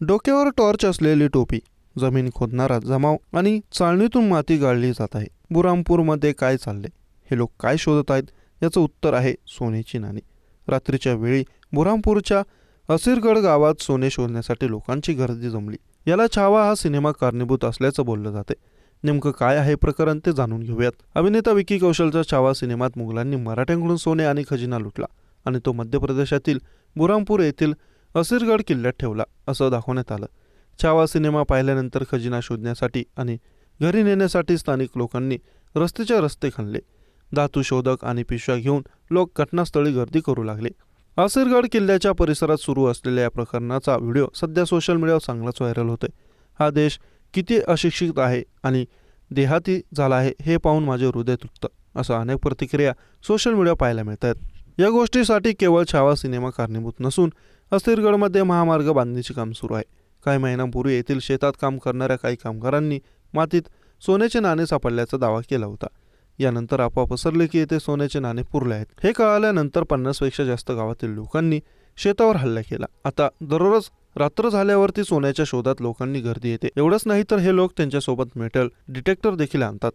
डोक्यावर टॉर्च असलेली टोपी, जमीन खोदणारा जमाव आणि चाळणीतून माती गाळली जात आहे. बुरामपूरमध्ये काय चालले, हे लोक काय शोधत आहेत, याचं उत्तर आहे सोन्याची नाणी. रात्रीच्या वेळी बुरामपूरच्या असिरगड गावात सोने शोधण्यासाठी लोकांची गर्दी जमली. याला छावा हा सिनेमा कारणीभूत असल्याचं बोललं जाते. नेमकं काय आहे प्रकरण ते जाणून घेऊयात. अभिनेता विकी कौशलच्या छावा सिनेमात मुघलांनी मराठ्यांकडून सोने आणि खजिना लुटला आणि तो मध्य प्रदेशातील बुरामपूर येथील असिरगड किल्ल्यात ठेवला असं दाखवण्यात आलं. छावा सिनेमा पाहिल्यानंतर खजिना शोधण्यासाठी आणि घरी नेण्यासाठी स्थानिक लोकांनी रस्त्याच्या रस्ते खणले. धातू शोधक आणि पिशव्या घेऊन लोक घटनास्थळी गर्दी करू लागले. असिरगड किल्ल्याच्या परिसरात सुरू असलेल्या या प्रकरणाचा व्हिडिओ सध्या सोशल मीडियावर चांगलाच व्हायरल होतोय. हा देश किती अशिक्षित आहे आणि देहाती झाला आहे हे पाहून माझे हृदय तुटतं, असं अनेक प्रतिक्रिया सोशल मीडिया पाहायला मिळत आहेत. या गोष्टीसाठी केवळ छावा सिनेमा कारणीभूत नसून असिरगडमध्ये महामार्ग बांधणीचे काम सुरू आहे. काही महिन्यांपूर्वी येथील शेतात काम करणाऱ्या काही कामगारांनी मातीत सोन्याचे नाणे सापडल्याचा दावा केला होता. यानंतर अफवा पसरली की येथे सोन्याचे नाणे पुरले आहेत. हे कळाल्यानंतर 50पेक्षा जास्त गावातील लोकांनी शेतावर हल्ला केला. आता दररोज रात्र झाल्यावरती सोन्याच्या शोधात लोकांनी गर्दी येते. एवढंच नाही तर हे लोक त्यांच्यासोबत मेटल डिटेक्टर देखील आणतात.